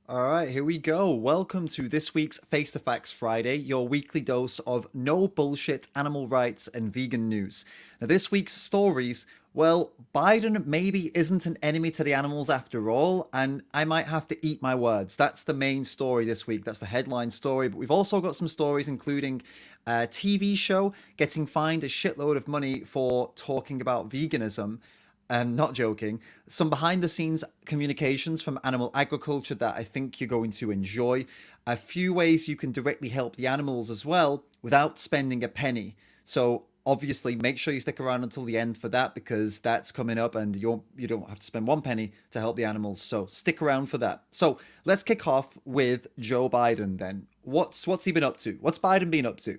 All right, here we go. Welcome to this week's Face the Facts Friday, your weekly dose of no bullshit animal rights and vegan news. Now, this week's stories, well, Biden maybe isn't an enemy to the animals after all, and I might have to eat my words. That's the main story this week. That's the headline story. But we've also got some stories, including a TV show getting fined a shitload of money for talking about veganism. Not joking. Some behind the scenes communications from animal agriculture that I think you're going to enjoy. A few ways you can directly help the animals as well without spending a penny. So obviously make sure you stick around until the end for that because that's coming up and you don't have to spend one penny to help the animals. So stick around for that. So let's kick off with Joe Biden then. What's he been up to? What's Biden been up to?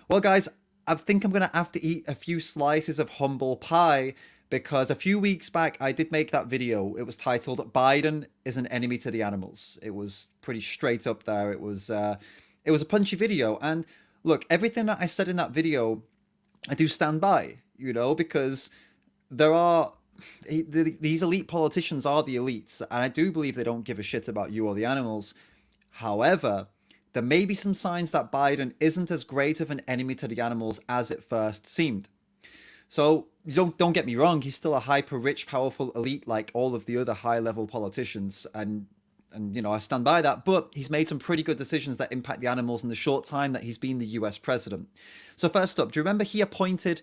Well, guys, I think I'm gonna have to eat a few slices of humble pie because a few weeks back I did make that video. It was titled "Biden is an enemy to the animals." It was pretty straight up there. It was a punchy video, and look, everything that I said in that video, I do stand by. Because there are these elite politicians are the elites, and I do believe they don't give a shit about you or the animals. However, there may be some signs that Biden isn't as great of an enemy to the animals as it first seemed. So don't get me wrong, he's still a hyper rich, powerful elite like all of the other high level politicians, and I stand by that. But he's made some pretty good decisions that impact the animals in the short time that he's been the U.S. president. So first up, do you remember he appointed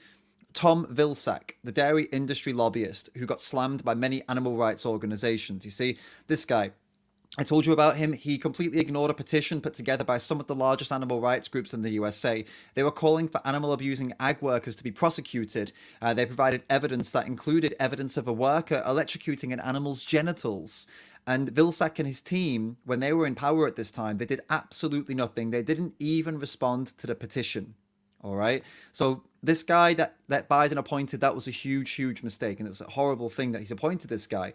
Tom Vilsack, the dairy industry lobbyist who got slammed by many animal rights organizations? You see, this guy, I told you about him. He completely ignored a petition put together by some of the largest animal rights groups in the USA. They were calling for animal abusing ag workers to be prosecuted. They provided evidence that included evidence of a worker electrocuting an animal's genitals. And Vilsack and his team, when they were in power at this time, they did absolutely nothing. They didn't even respond to the petition. All right. So this guy that Biden appointed, that was a huge, huge mistake. And it's a horrible thing that he's appointed this guy.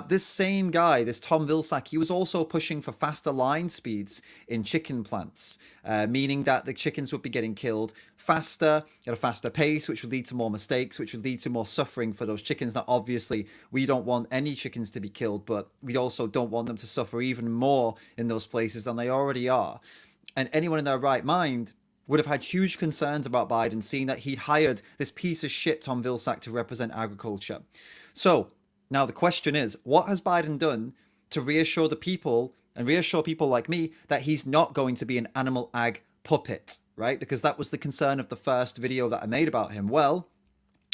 This same guy, this Tom Vilsack, he was also pushing for faster line speeds in chicken plants, meaning that the chickens would be getting killed faster, at a faster pace, which would lead to more mistakes, which would lead to more suffering for those chickens. Now, obviously, we don't want any chickens to be killed, but we also don't want them to suffer even more in those places than they already are. And anyone in their right mind would have had huge concerns about Biden, seeing that he'd hired this piece of shit Tom Vilsack to represent agriculture. So now the question is, what has Biden done to reassure the people and reassure people like me that he's not going to be an animal ag puppet, right? Because that was the concern of the first video that I made about him. Well,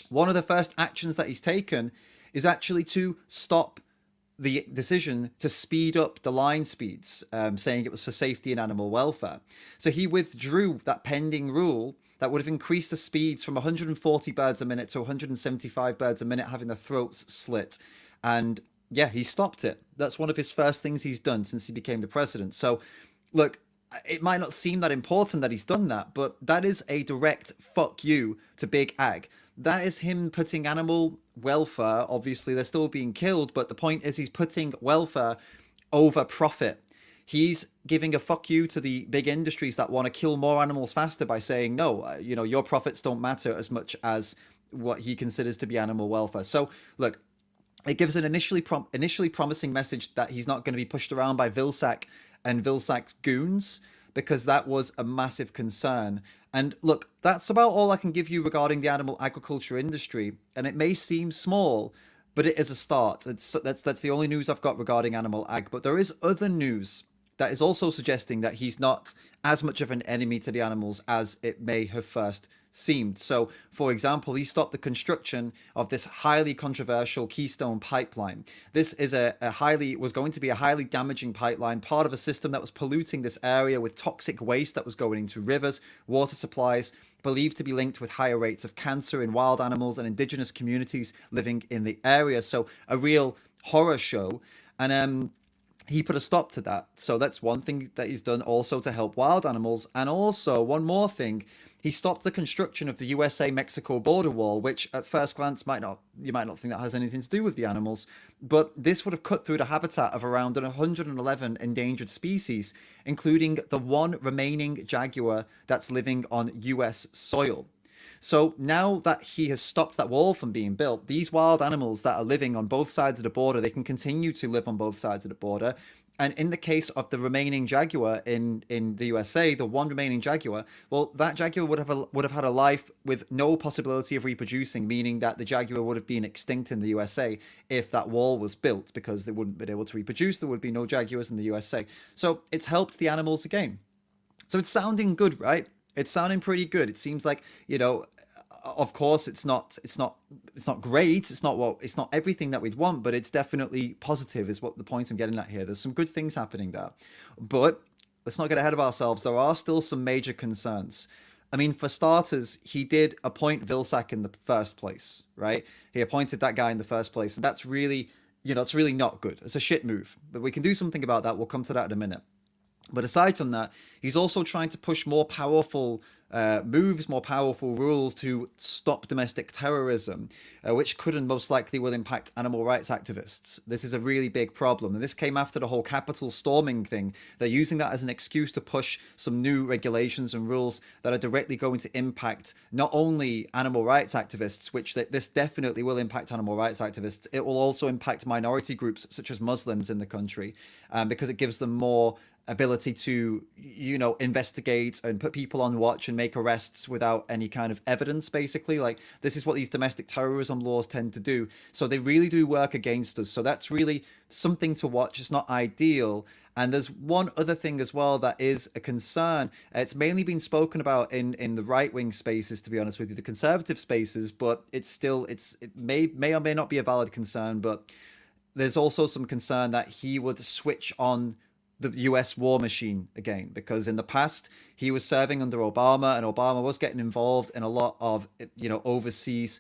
one of the first actions that he's taken is actually to stop the decision to speed up the line speeds, saying it was for safety and animal welfare. So he withdrew that pending rule that would have increased the speeds from 140 birds a minute to 175 birds a minute, having their throats slit. And yeah, he stopped it. That's one of his first things he's done since he became the president. So look, it might not seem that important that he's done that, but that is a direct fuck you to big ag. That is him putting animal welfare. Obviously, they're still being killed, but the point is he's putting welfare over profit. He's giving a fuck you to the big industries that want to kill more animals faster by saying, no, your profits don't matter as much as what he considers to be animal welfare. So, look, it gives an initially promising message that he's not going to be pushed around by Vilsack and Vilsack's goons, because that was a massive concern. And look, that's about all I can give you regarding the animal agriculture industry. And it may seem small, but it is a start. That's the only news I've got regarding animal ag. But there is other news that is also suggesting that he's not as much of an enemy to the animals as it may have first seemed. So, for example, he stopped the construction of this highly controversial Keystone pipeline. This is was going to be a highly damaging pipeline, part of a system that was polluting this area with toxic waste that was going into rivers, water supplies, believed to be linked with higher rates of cancer in wild animals and indigenous communities living in the area. So, a real horror show. And he put a stop to that. So that's one thing that he's done also to help wild animals. And also, one more thing, he stopped the construction of the USA-Mexico border wall, which at first glance you might not think that has anything to do with the animals, but this would have cut through the habitat of around 111 endangered species, including the one remaining jaguar that's living on US soil. So now that he has stopped that wall from being built, these wild animals that are living on both sides of the border, they can continue to live on both sides of the border. And in the case of the remaining jaguar in the USA, the one remaining jaguar, well, that jaguar would have had a life with no possibility of reproducing, meaning that the jaguar would have been extinct in the USA if that wall was built, because they wouldn't have been able to reproduce. There would be no jaguars in the USA. So it's helped the animals again. So it's sounding good, right? It's sounding pretty good. It seems like, of course it's not great. It's not everything that we'd want, but it's definitely positive is what the point I'm getting at here. There's some good things happening there. But let's not get ahead of ourselves. There are still some major concerns. I mean, for starters, he did appoint Vilsack in the first place, right? He appointed that guy in the first place, and that's really, it's really not good. It's a shit move. But we can do something about that. We'll come to that in a minute. But aside from that, he's also trying to push more powerful moves, more powerful rules to stop domestic terrorism, which could and most likely will impact animal rights activists. This is a really big problem. And this came after the whole Capitol storming thing. They're using that as an excuse to push some new regulations and rules that are directly going to impact not only animal rights activists, which this definitely will impact animal rights activists, it will also impact minority groups such as Muslims in the country, because it gives them more ability to investigate and put people on watch and make arrests without any kind of evidence. Basically, like, this is what these domestic terrorism laws tend to do, so they really do work against us. So that's really something to watch. It's not ideal. And there's one other thing as well that is a concern. It's mainly been spoken about in the right-wing spaces, to be honest with you, the conservative spaces, but it may or may not be a valid concern. But there's also some concern that he would switch on the US war machine again, because in the past he was serving under Obama, and Obama was getting involved in a lot of overseas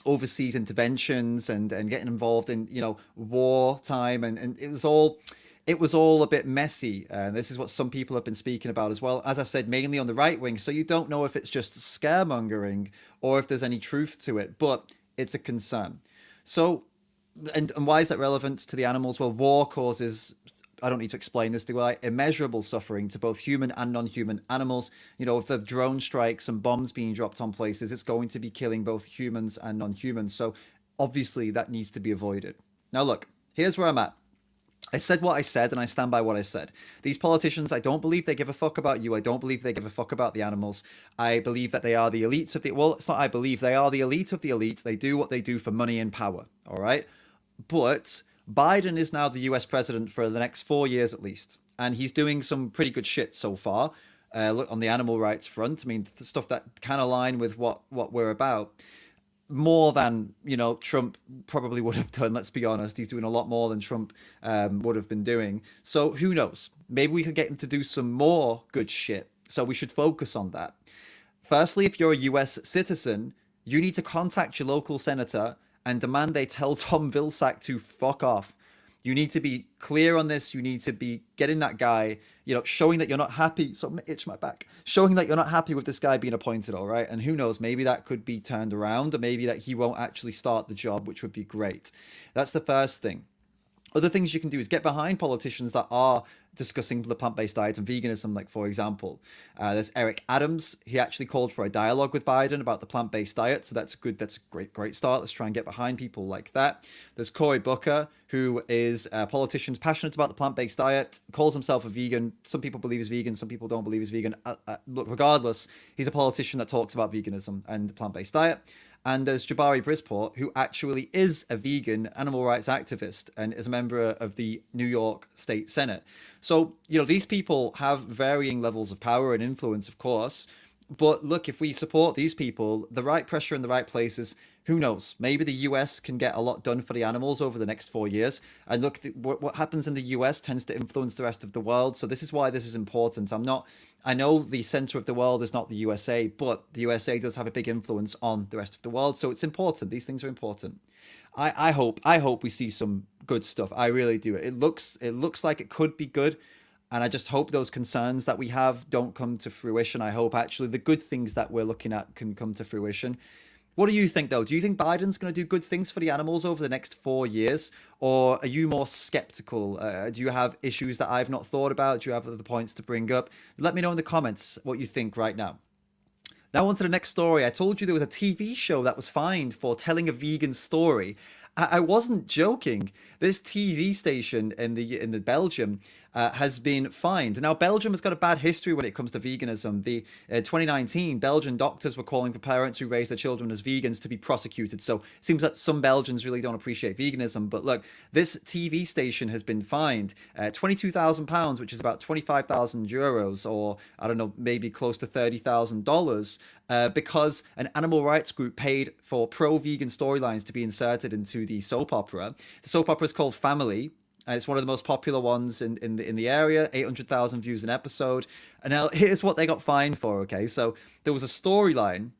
interventions and getting involved in wartime, and it was all a bit messy. And this is what some people have been speaking about as well, as I said, mainly on the right wing. So you don't know if it's just scaremongering or if there's any truth to it, but it's a concern. So and why is that relevant to the animals? Well, war causes, I don't need to explain this, do I? Immeasurable suffering to both human and non-human animals. If the drone strikes and bombs being dropped on places, it's going to be killing both humans and non-humans. So obviously that needs to be avoided. Now look, here's where I'm at. I said what I said, and I stand by what I said. These politicians, I don't believe they give a fuck about you. I don't believe they give a fuck about the animals. I believe that they are the elites of the... Well, it's not I believe. They are the elite of the elites. They do what they do for money and power, all right? But Biden is now the US president for the next 4 years at least. And he's doing some pretty good shit so far. Look, on the animal rights front, I mean, the stuff that can align with what we're about. More than Trump probably would have done. Let's be honest, he's doing a lot more than Trump would have been doing. So who knows? Maybe we could get him to do some more good shit. So we should focus on that. Firstly, if you're a US citizen, you need to contact your local senator and demand they tell Tom Vilsack to fuck off. You need to be clear on this. You need to be getting that guy, showing that you're not happy. So I'm going to itch my back. Showing that you're not happy with this guy being appointed, all right? And who knows, maybe that could be turned around, or maybe that he won't actually start the job, which would be great. That's the first thing. Other things you can do is get behind politicians that are discussing the plant-based diet and veganism. Like, for example, there's Eric Adams. He actually called for a dialogue with Biden about the plant-based diet. So that's a great start. Let's try and get behind people like that. There's Cory Booker, who is a politician passionate about the plant-based diet, calls himself a vegan. Some people believe he's vegan. Some people don't believe he's vegan. Look, regardless, he's a politician that talks about veganism and the plant-based diet. And there's Jabari Brisport, who actually is a vegan animal rights activist and is a member of the New York State Senate. So, these people have varying levels of power and influence, of course. But look, if we support these people, the right pressure in the right places, who knows? Maybe the US can get a lot done for the animals over the next 4 years. And look, what happens in the US tends to influence the rest of the world. So this is why this is important. I know the center of the world is not the USA, but the USA does have a big influence on the rest of the world. So it's important. These things are important. I hope we see some good stuff. I really do. It looks like it could be good. And I just hope those concerns that we have don't come to fruition. I hope actually the good things that we're looking at can come to fruition. What do you think, though? Do you think Biden's going to do good things for the animals over the next 4 years? Or are you more skeptical? Do you have issues that I've not thought about? Do you have other points to bring up? Let me know in the comments what you think right now. Now on to the next story. I told you there was a TV show that was fined for telling a vegan story. I wasn't joking. This TV station in the Belgium has been fined. Now Belgium has got a bad history when it comes to veganism. The 2019 Belgian doctors were calling for parents who raise their children as vegans to be prosecuted. So it seems that some Belgians really don't appreciate veganism. But look, this TV station has been fined £22,000, which is about 25,000 euros, or I don't know, maybe close to $30,000, because an animal rights group paid for pro-vegan storylines to be inserted into the soap opera. The soap opera is called Family. And it's one of the most popular ones in the area, 800,000 views an episode. And now here's what they got fined for, okay? So there was a storyline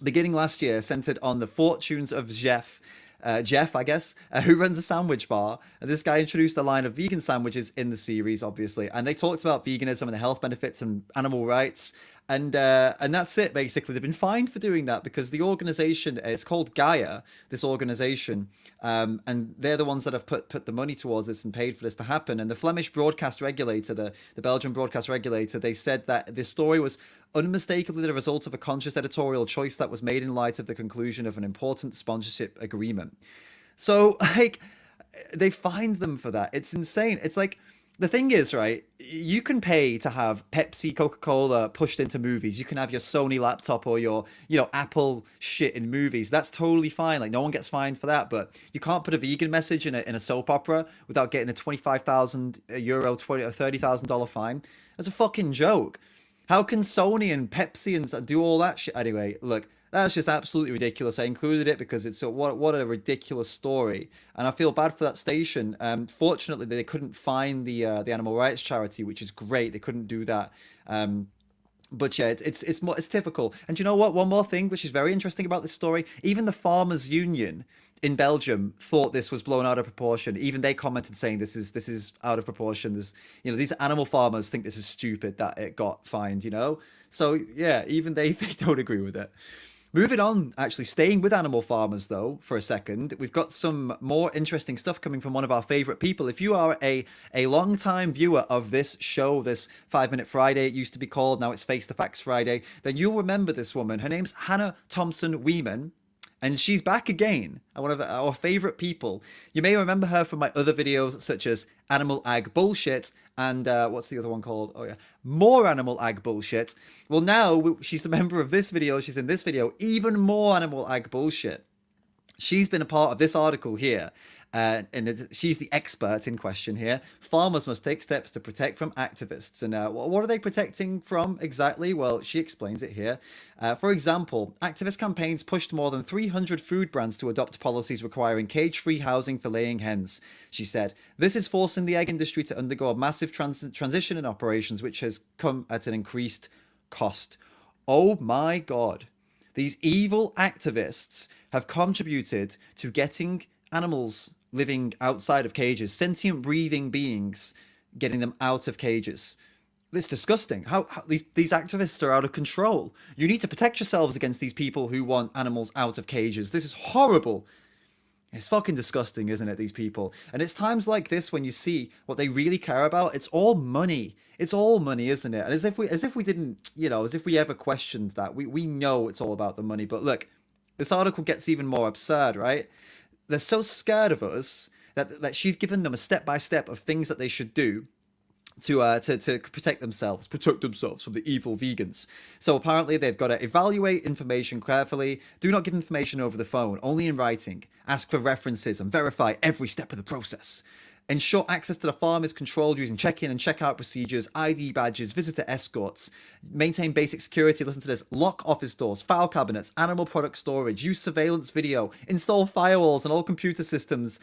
beginning last year centered on the fortunes of Jeff, I guess, who runs a sandwich bar. And this guy introduced a line of vegan sandwiches in the series, obviously. And they talked about veganism and the health benefits and animal rights. And that's it, basically. They've been fined for doing that because the organization, it's called Gaia, this organization, and they're the ones that have put the money towards this and paid for this to happen. And the Flemish broadcast regulator, the Belgian broadcast regulator, they said that this story was unmistakably the result of a conscious editorial choice that was made in light of the conclusion of an important sponsorship agreement. So, like, they fined them for that. It's insane. It's like, the thing is, right, you can pay to have Pepsi, Coca-Cola pushed into movies. You can have your Sony laptop or your, Apple shit in movies. That's totally fine. Like, no one gets fined for that. But you can't put a vegan message in a soap opera without getting a 25,000 euro, $20 or $30,000 fine. That's a fucking joke. How can Sony and Pepsi and do all that shit? Anyway, look, that's just absolutely ridiculous. I included it because it's what a ridiculous story, and I feel bad for that station. Fortunately, they couldn't find the animal rights charity, which is great. They couldn't do that. But yeah, it's typical. And you know what? One more thing, which is very interesting about this story. Even the farmers' union in Belgium thought this was blown out of proportion. Even they commented saying this is out of proportion. These animal farmers think this is stupid that it got fined. So yeah, even they don't agree with it. Moving on, actually staying with animal farmers though for a second, we've got some more interesting stuff coming from one of our favorite people. If you are a long-time viewer of this show, this 5 Minute Friday, it used to be called, now it's Face the Facts Friday, then you'll remember this woman. Her name's Hannah Thompson Weeman. And she's back again, one of our favorite people. You may remember her from my other videos, such as Animal Ag Bullshit and what's the other one called? Oh yeah, More Animal Ag Bullshit. Well, now she's a member of this video. She's in this video, even more Animal Ag Bullshit. She's been a part of this article here. And she's the expert in question here. Farmers must take steps to protect from activists. And what are they protecting from exactly? Well, she explains it here. For example, activist campaigns pushed more than 300 food brands to adopt policies requiring cage-free housing for laying hens. She said, this is forcing the egg industry to undergo a massive transition in operations, which has come at an increased cost. Oh my God. These evil activists have contributed to getting animals living outside of cages, sentient breathing beings, getting them out of cages. It's disgusting. How these activists are out of control. You need to protect yourselves against these people who want animals out of cages. This is horrible. It's fucking disgusting, isn't it, these people? And it's times like this when you see what they really care about. It's all money. It's all money, isn't it? And as if we didn't, as if we ever questioned that. We know it's all about the money. But look, this article gets even more absurd, right? They're so scared of us that she's given them a step-by-step of things that they should do to protect themselves from the evil vegans. So apparently they've got to evaluate information carefully, do not give information over the phone, only in writing, ask for references and verify every step of the process. Ensure access to the farm is controlled using check-in and check-out procedures, ID badges, visitor escorts. Maintain basic security, listen to this, lock office doors, file cabinets, animal product storage, use surveillance video, install firewalls on all computer systems,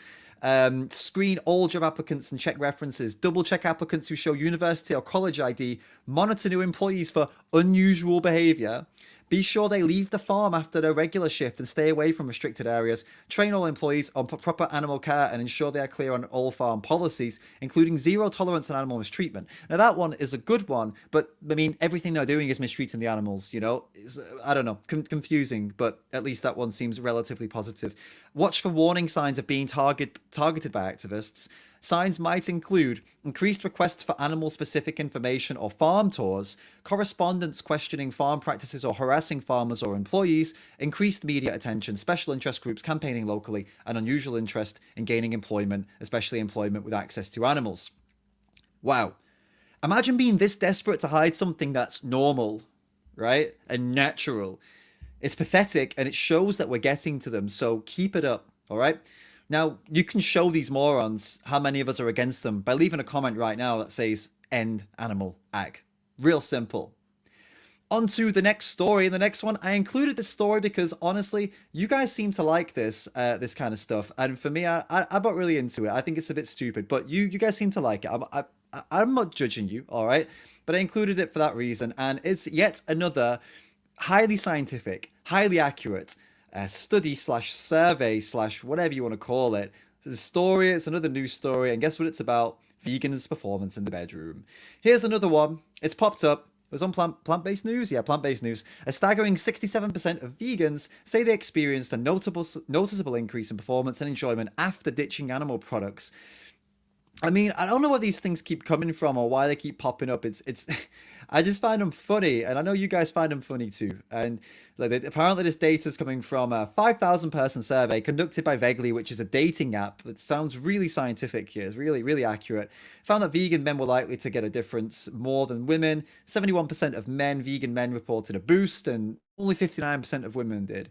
screen all job applicants and check references, double check applicants who show university or college ID, monitor new employees for unusual behavior, be sure they leave the farm after their regular shift and stay away from restricted areas, train all employees on proper animal care and ensure they are clear on all farm policies, including zero tolerance on animal mistreatment. Now that one is a good one, but I mean, everything they're doing is mistreating the animals, It's, I don't know, confusing, but at least that one seems relatively positive. Watch for warning signs of being targeted by activists. Signs might include increased requests for animal-specific information or farm tours, correspondence questioning farm practices or harassing farmers or employees, increased media attention, special interest groups campaigning locally, and unusual interest in gaining employment, especially employment with access to animals. Wow. Imagine being this desperate to hide something that's normal, right? And natural. It's pathetic and it shows that we're getting to them, so keep it up, all right? Now, you can show these morons how many of us are against them by leaving a comment right now that says end animal ag. Real simple. On to the next story. And the next one, I included this story because honestly, you guys seem to like this kind of stuff. And for me, I'm not really into it. I think it's a bit stupid, but you guys seem to like it. I'm not judging you, all right? But I included it for that reason. And it's yet another highly scientific, highly accurate study slash survey slash whatever you want to call it. It's a story. It's another news story. And guess what it's about? Vegans' performance in the bedroom. Here's another one. It's popped up. It was on plant-based news? Yeah, plant-based news. A staggering 67% of vegans say they experienced a noticeable increase in performance and enjoyment after ditching animal products. I mean, I don't know where these things keep coming from or why they keep popping up. It's I just find them funny, and I know you guys find them funny too. And like, apparently this data is coming from a 5,000 person survey conducted by Veggly, which is a dating app. It sounds really scientific here. It's really, really accurate. Found that vegan men were likely to get a difference more than women. 71% of vegan men reported a boost, and only 59% of women did.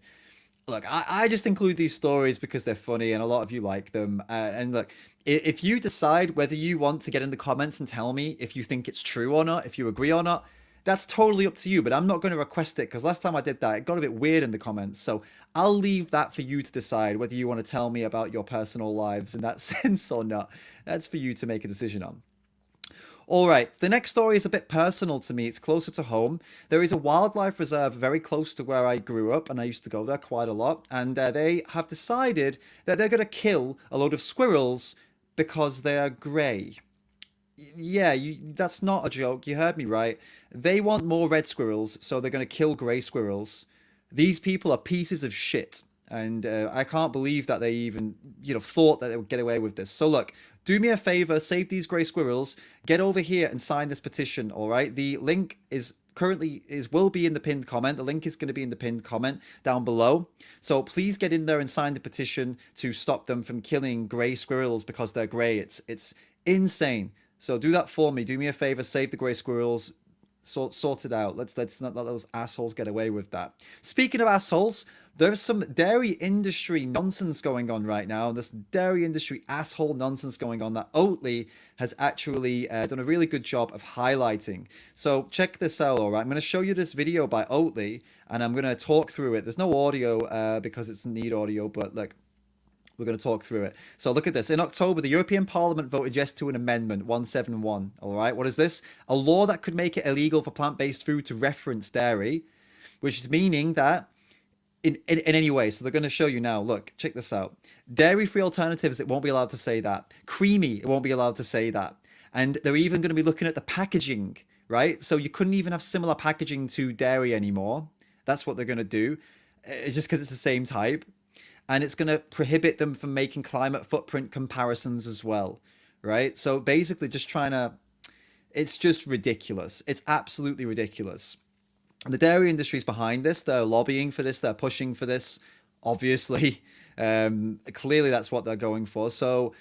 Look, I just include these stories because they're funny and a lot of you like them. And look, if you decide whether you want to get in the comments and tell me if you think it's true or not, if you agree or not, that's totally up to you. But I'm not going to request it because last time I did that, it got a bit weird in the comments. So I'll leave that for you to decide whether you want to tell me about your personal lives in that sense or not. That's for you to make a decision on. All right, the next story is a bit personal to me. It's closer to home. There is a wildlife reserve very close to where I grew up, and I used to go there quite a lot. And they have decided that they're going to kill a load of squirrels because they are grey. Yeah, that's not a joke. You heard me right. They want more red squirrels, so they're going to kill grey squirrels. These people are pieces of shit. And I can't believe that they even, thought that they would get away with this. So look, do me a favor, save these grey squirrels, get over here and sign this petition, all right? The link will be in the pinned comment. The link is going to be in the pinned comment down below. So please get in there and sign the petition to stop them from killing grey squirrels because they're grey. It's insane. So do that for me. Do me a favor, save the grey squirrels. Sort it out. Let's not let those assholes get away with that. Speaking of assholes, there's some dairy industry nonsense going on right now. This dairy industry asshole nonsense going on that Oatly has actually done a really good job of highlighting. So check this out, all right? I'm going to show you this video by Oatly, and I'm going to talk through it. There's no audio because it's need audio, but look, we're going to talk through it. So look at this. In October, the European Parliament voted yes to an amendment, 171. All right, what is this? A law that could make it illegal for plant-based food to reference dairy, which is meaning that in any way. So they're going to show you now. Look, check this out. Dairy-free alternatives, it won't be allowed to say that. Creamy, it won't be allowed to say that. And they're even going to be looking at the packaging, right? So you couldn't even have similar packaging to dairy anymore. That's what they're going to do. It's just because it's the same type. And it's going to prohibit them from making climate footprint comparisons as well, right? So basically just it's just ridiculous. It's absolutely ridiculous. The dairy industry is behind this. They're lobbying for this. They're pushing for this, obviously. Clearly that's what they're going for. So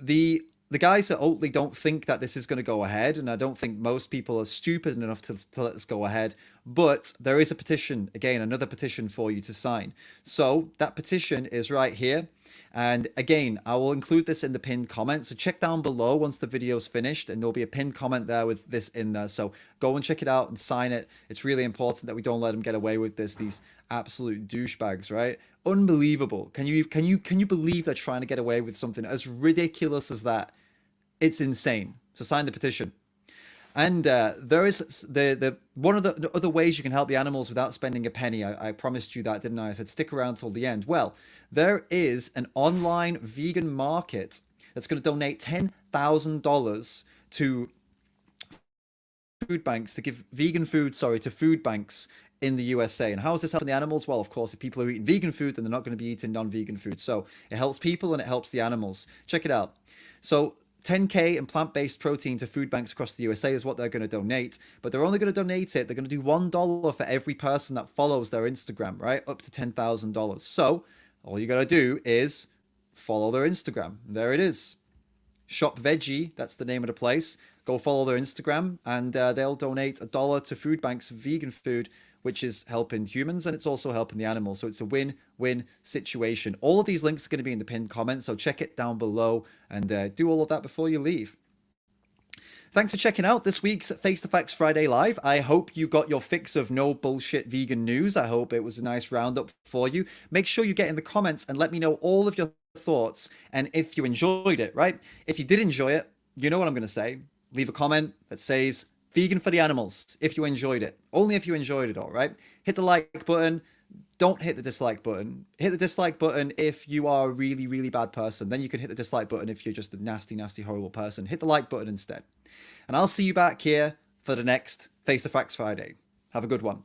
the guys at Oatly don't think that this is going to go ahead, and I don't think most people are stupid enough to let this go ahead. But there is a petition, again, another petition for you to sign. So that petition is right here. And again, I will include this in the pinned comment. So check down below once the video's finished, and there'll be a pinned comment there with this in there. So go and check it out and sign it. It's really important that we don't let them get away with this. These absolute douchebags, right? Unbelievable. Can you believe they're trying to get away with something as ridiculous as that? It's insane. So sign the petition. And there is one of the other ways you can help the animals without spending a penny. I promised you that, didn't I? I said stick around till the end. Well, there is an online vegan market that's going to donate $10,000 to food banks, to give vegan food, to food banks in the USA. And how is this helping the animals? Well, of course, if people are eating vegan food, then they're not going to be eating non-vegan food. So it helps people and it helps the animals. Check it out. So 10K in plant-based protein to food banks across the USA is what they're going to donate, but they're only going to donate it. They're going to do $1 for every person that follows their Instagram, right? Up to $10,000. So all you got to do is follow their Instagram. There it is. Shop Veggie, that's the name of the place. Go follow their Instagram, and they'll donate $1 to food banks for vegan food, which is helping humans and it's also helping the animals. So it's a win-win situation. All of these links are going to be in the pinned comments, so check it down below and do all of that before you leave. Thanks for checking out this week's Face the Facts Friday Live. I hope you got your fix of no bullshit vegan news. I hope it was a nice roundup for you. Make sure you get in the comments and let me know all of your thoughts and if you enjoyed it, right? If you did enjoy it, you know what I'm going to say. Leave a comment that says vegan for the animals if you enjoyed it. Only if you enjoyed it, all right? Hit the like button. Don't hit the dislike button. Hit the dislike button if you are a really, really bad person. Then you can hit the dislike button if you're just a nasty, nasty, horrible person. Hit the like button instead. And I'll see you back here for the next Face the Facts Friday. Have a good one.